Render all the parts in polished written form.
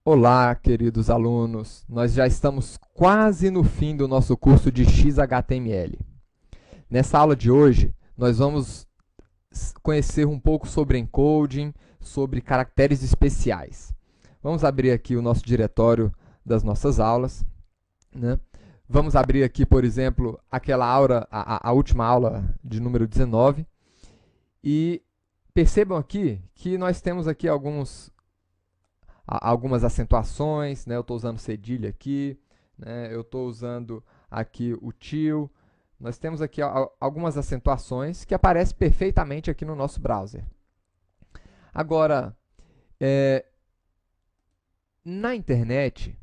Olá, queridos alunos! Nós já estamos quase no fim do nosso curso de XHTML. Nessa aula de hoje, nós vamos conhecer um pouco sobre encoding, sobre caracteres especiais. Vamos abrir aqui o nosso diretório das nossas aulas, né? Vamos abrir aqui, por exemplo, aquela aula, a última aula de número 19. E percebam aqui que nós temos aqui algumas acentuações, né? Eu estou usando cedilha aqui, né? Eu estou usando aqui o til. Nós temos aqui algumas acentuações que aparecem perfeitamente aqui no nosso browser. Agora, na internet,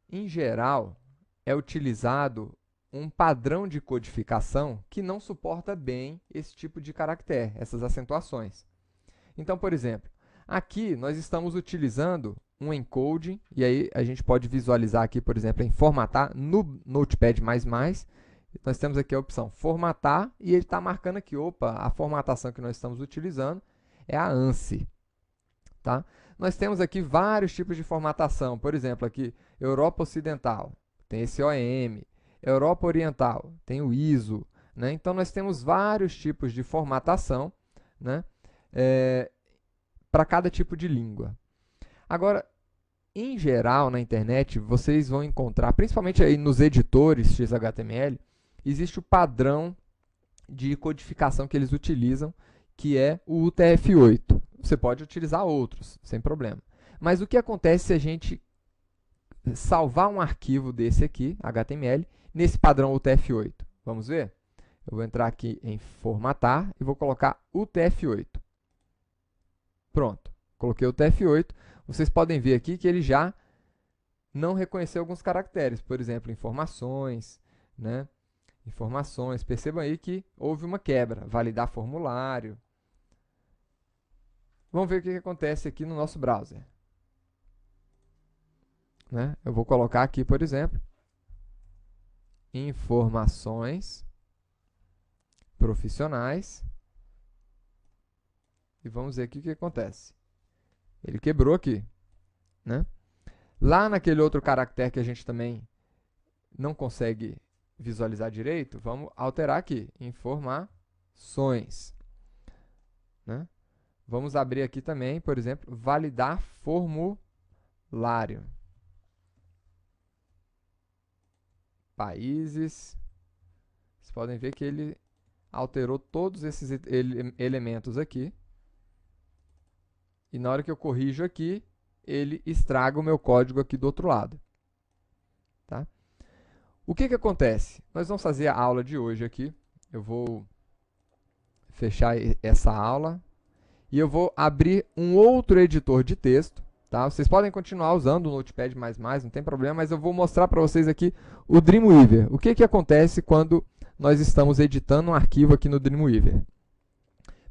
em geral, é utilizado um padrão de codificação que não suporta bem esse tipo de caractere, essas acentuações. Então, por exemplo, aqui nós estamos utilizando um encoding, e aí a gente pode visualizar aqui, por exemplo, em formatar no Notepad++. Nós temos aqui a opção formatar, e ele está marcando aqui, opa, a formatação que nós estamos utilizando é a ANSI. Tá? Nós temos aqui vários tipos de formatação, por exemplo, aqui Europa Ocidental, tem esse OEM, Europa Oriental, tem o ISO, né? Então nós temos vários tipos de formatação, né? Para cada tipo de língua. Agora, em geral, na internet, vocês vão encontrar, principalmente aí nos editores XHTML, existe o padrão de codificação que eles utilizam, que é o UTF-8. Você pode utilizar outros, sem problema. Mas o que acontece se a gente salvar um arquivo desse aqui, HTML, nesse padrão UTF-8? Vamos ver? Eu vou entrar aqui em formatar e vou colocar UTF-8. Pronto, coloquei o UTF-8. Vocês podem ver aqui que ele já não reconheceu alguns caracteres, por exemplo, informações, né? Informações. Percebam aí que houve uma quebra. Validar formulário. Vamos ver o que acontece aqui no nosso browser. Né? Eu vou colocar aqui, por exemplo, informações profissionais. E vamos ver aqui o que acontece. Ele quebrou aqui. Né? Lá naquele outro caractere que a gente também não consegue visualizar direito, vamos alterar aqui. Informações. Né? Vamos abrir aqui também, por exemplo, validar formulário. Países. Vocês podem ver que ele alterou todos esses elementos aqui. E na hora que eu corrijo aqui, ele estraga o meu código aqui do outro lado. Tá? O que acontece? Nós vamos fazer a aula de hoje aqui. Eu vou fechar essa aula. E eu vou abrir um outro editor de texto. Tá? Vocês podem continuar usando o Notepad++, não tem problema, mas eu vou mostrar para vocês aqui o Dreamweaver. O que acontece quando nós estamos editando um arquivo aqui no Dreamweaver?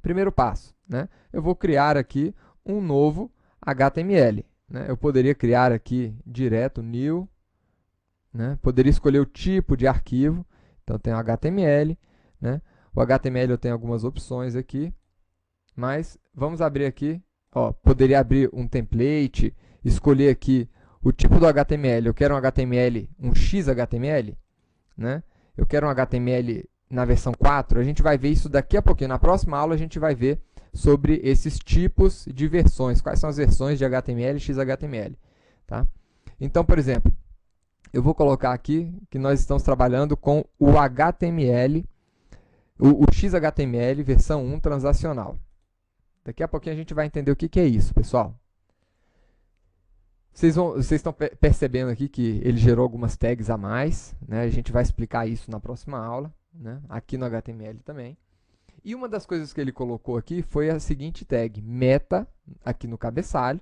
Primeiro passo, né? Eu vou criar aqui um novo HTML. Né? Eu poderia criar aqui direto new, né? Poderia escolher o tipo de arquivo. Então, tem o HTML. Né? O HTML eu tenho algumas opções aqui. Mas vamos abrir aqui, ó, poderia abrir um template, escolher aqui o tipo do HTML. Eu quero um HTML, um XHTML, né? Eu quero um HTML na versão 4. A gente vai ver isso daqui a pouquinho. Na próxima aula a gente vai ver sobre esses tipos de versões. Quais são as versões de HTML e XHTML, tá? Então, por exemplo, eu vou colocar aqui que nós estamos trabalhando com o HTML, o XHTML versão 1 transacional. Daqui a pouquinho a gente vai entender o que é isso, pessoal. Vocês estão percebendo aqui que ele gerou algumas tags a mais, né? A gente vai explicar isso na próxima aula, né? Aqui no HTML também. E uma das coisas que ele colocou aqui foi a seguinte tag, meta, aqui no cabeçalho,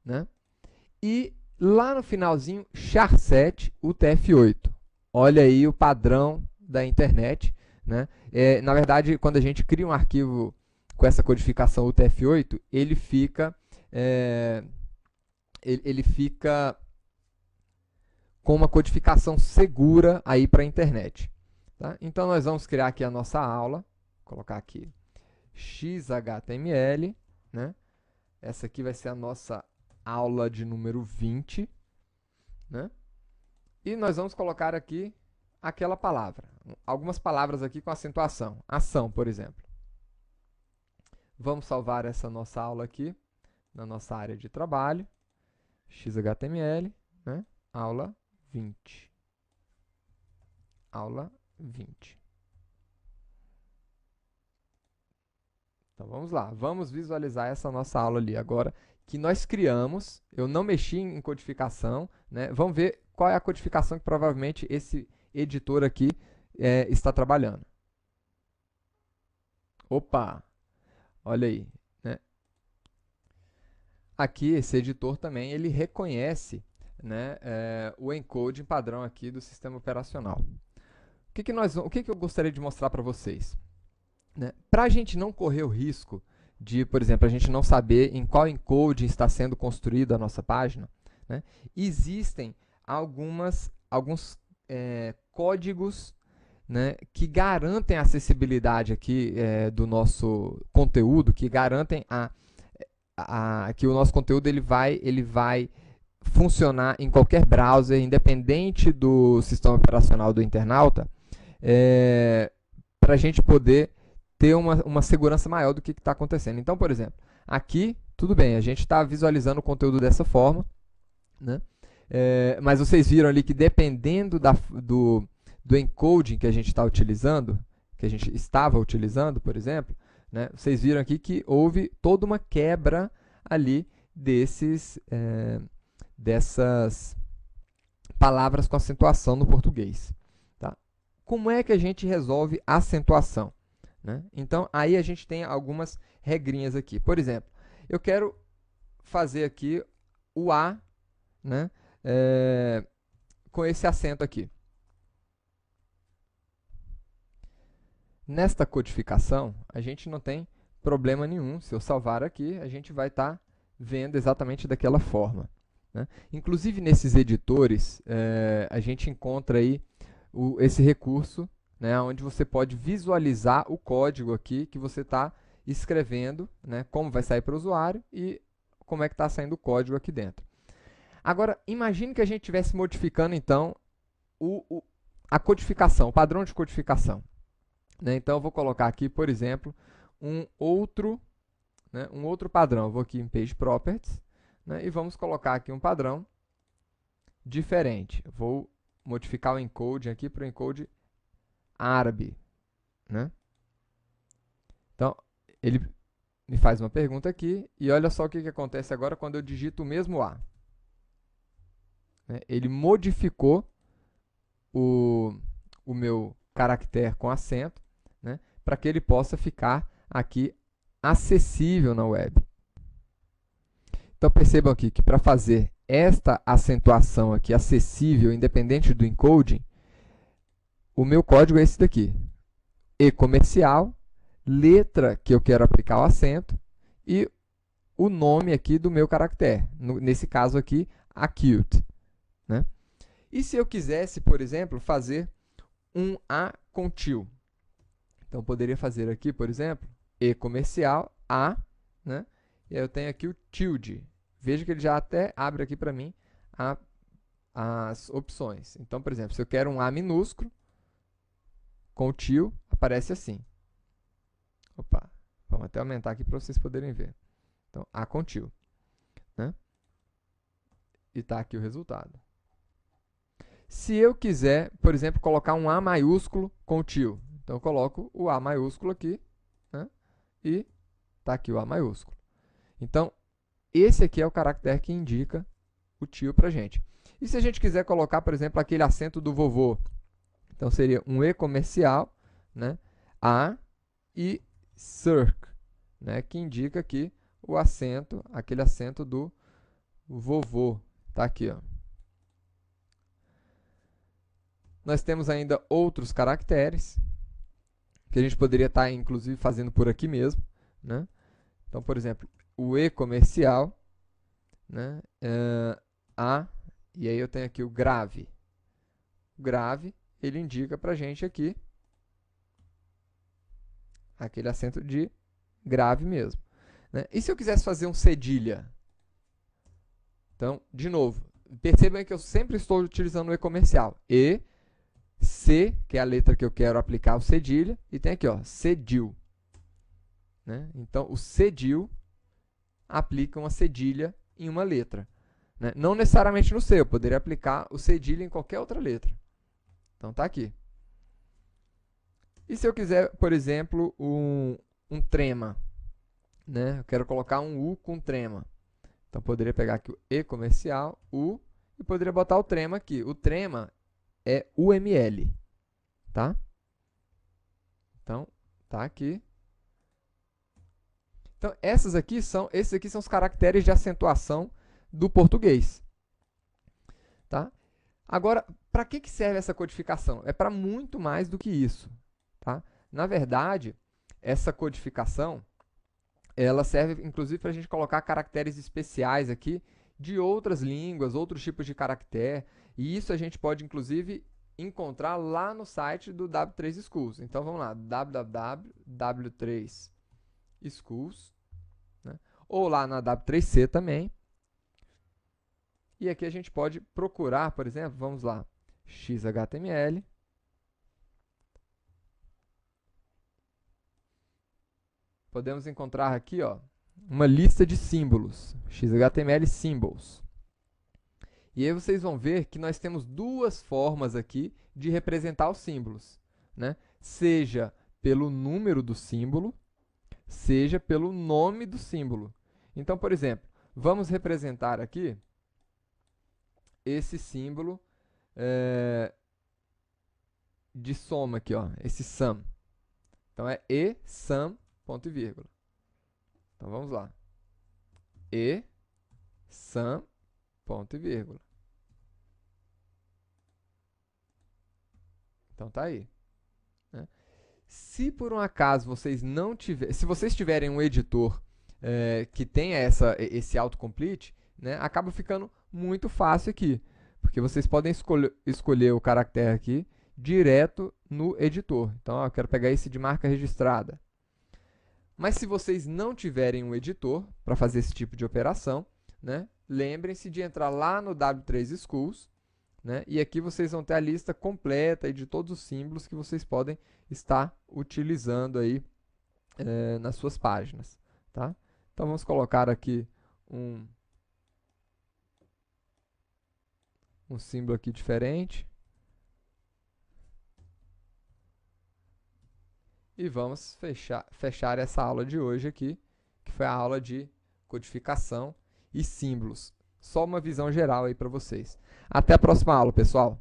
né? E lá no finalzinho, charset UTF-8. Olha aí o padrão da internet, né? Na verdade, quando a gente cria um arquivo com essa codificação UTF-8, ele fica com uma codificação segura aí para a internet. Tá? Então, nós vamos criar aqui a nossa aula, vou colocar aqui XHTML, né? Essa aqui vai ser a nossa aula de número 20, né? E nós vamos colocar aqui aquela palavra. Algumas palavras aqui com acentuação. Ação, por exemplo. Vamos salvar essa nossa aula aqui na nossa área de trabalho. XHTML, né? Aula 20. Aula 20. Então vamos lá, vamos visualizar essa nossa aula ali agora que nós criamos. Eu não mexi em codificação, né? Vamos ver qual é a codificação que provavelmente esse editor aqui está trabalhando. Opa, olha aí, né? Aqui esse editor também ele reconhece, né, o encoding padrão aqui do sistema operacional. O que eu gostaria de mostrar para vocês? Né? Para a gente não correr o risco de, por exemplo, a gente não saber em qual encoding está sendo construída a nossa página, né? Existem alguns códigos, né, que garantem a acessibilidade aqui do nosso conteúdo, que garantem que o nosso conteúdo ele vai funcionar em qualquer browser, independente do sistema operacional do internauta, para a gente poder ter uma segurança maior do que está acontecendo. Então, por exemplo, aqui, tudo bem, a gente está visualizando o conteúdo dessa forma, né? Mas vocês viram ali que dependendo do encoding que a gente está utilizando, que a gente estava utilizando, por exemplo, né? Vocês viram aqui que houve toda uma quebra ali dessas palavras com acentuação no português. Tá? Como é que a gente resolve acentuação? Né? Então, aí a gente tem algumas regrinhas aqui. Por exemplo, eu quero fazer aqui o A, né, com esse acento aqui. Nesta codificação, a gente não tem problema nenhum. Se eu salvar aqui, a gente vai estar vendo exatamente daquela forma. Né? Inclusive, nesses editores, a gente encontra aí esse recurso, né, onde você pode visualizar o código aqui que você está escrevendo, né, como vai sair para o usuário e como é que está saindo o código aqui dentro. Agora, imagine que a gente estivesse modificando, então, a codificação, o padrão de codificação. Né? Então, eu vou colocar aqui, por exemplo, um outro padrão. Eu vou aqui em Page Properties, né, e vamos colocar aqui um padrão diferente. Eu vou modificar o encoding aqui para o encode árabe, né? Então, ele me faz uma pergunta aqui e olha só o que acontece agora quando eu digito o mesmo A. Né? Ele modificou o meu caractere com acento, né, para que ele possa ficar aqui acessível na web. Então, percebam aqui que para fazer esta acentuação aqui acessível, independente do encoding, o meu código é esse daqui. E comercial, letra que eu quero aplicar o acento e o nome aqui do meu caractere. Nesse caso aqui, acute. Né? E se eu quisesse, por exemplo, fazer um A com til? Então, eu poderia fazer aqui, por exemplo, E comercial, A, né? E aí eu tenho aqui o tilde. Veja que ele já até abre aqui para mim as opções. Então, por exemplo, se eu quero um A minúsculo, com o til, aparece assim. Opa, vamos até aumentar aqui para vocês poderem ver. Então, A com til. Né? E está aqui o resultado. Se eu quiser, por exemplo, colocar um A maiúsculo com til, então eu coloco o A maiúsculo aqui, né? E está aqui o A maiúsculo. Então, esse aqui é o caractere que indica o til para a gente. E se a gente quiser colocar, por exemplo, aquele acento do vovô? Então, seria um E comercial, né? A e circ, né? Que indica aqui o acento, aquele acento do vovô. Está aqui, ó. Nós temos ainda outros caracteres que a gente poderia estar, inclusive, fazendo por aqui mesmo. Né? Então, por exemplo, o E comercial, né? A, e aí eu tenho aqui o grave. O grave, ele indica para a gente aqui aquele acento de grave mesmo. Né? E se eu quisesse fazer um cedilha? Então, de novo, percebam que eu sempre estou utilizando o E comercial. E, C, que é a letra que eu quero aplicar o cedilha, e tem aqui, ó, cedil. Né? Então, o cedil aplica uma cedilha em uma letra. Né? Não necessariamente no C, eu poderia aplicar o cedilha em qualquer outra letra. Então, tá aqui. E se eu quiser, por exemplo, um trema? Né? Eu quero colocar um U com trema. Então, poderia pegar aqui o E comercial, U, e poderia botar o trema aqui. O trema é UML, tá? Então, tá aqui. Então, esses aqui são os caracteres de acentuação do português, tá? Agora, para que serve essa codificação? É para muito mais do que isso, tá? Na verdade, essa codificação, ela serve, inclusive, para a gente colocar caracteres especiais aqui de outras línguas, outros tipos de caractere, e isso a gente pode, inclusive, encontrar lá no site do W3 Schools. Então, vamos lá, www.w3schools, né? Ou lá na W3C também. E aqui a gente pode procurar, por exemplo, vamos lá, XHTML. Podemos encontrar aqui, ó, uma lista de símbolos, XHTML Symbols. E aí vocês vão ver que nós temos duas formas aqui de representar os símbolos, né? Seja pelo número do símbolo, seja pelo nome do símbolo. Então, por exemplo, vamos representar aqui esse símbolo de soma aqui, ó, esse sum. Então, é e sum, ponto e vírgula. Então, vamos lá. E sum, ponto e vírgula. Então, tá aí. Né? Se por um acaso vocês não tiverem, se vocês tiverem um editor que tenha esse autocomplete, né, acaba ficando muito fácil aqui, porque vocês podem escolher o caractere aqui direto no editor. Então, ó, eu quero pegar esse de marca registrada. Mas se vocês não tiverem um editor para fazer esse tipo de operação, né, lembrem-se de entrar lá no W3 Schools, né, e aqui vocês vão ter a lista completa de todos os símbolos que vocês podem estar utilizando aí nas suas páginas. Tá? Então, vamos colocar aqui um símbolo aqui diferente. E vamos fechar essa aula de hoje aqui, que foi a aula de codificação e símbolos. Só uma visão geral aí para vocês. Até a próxima aula, pessoal!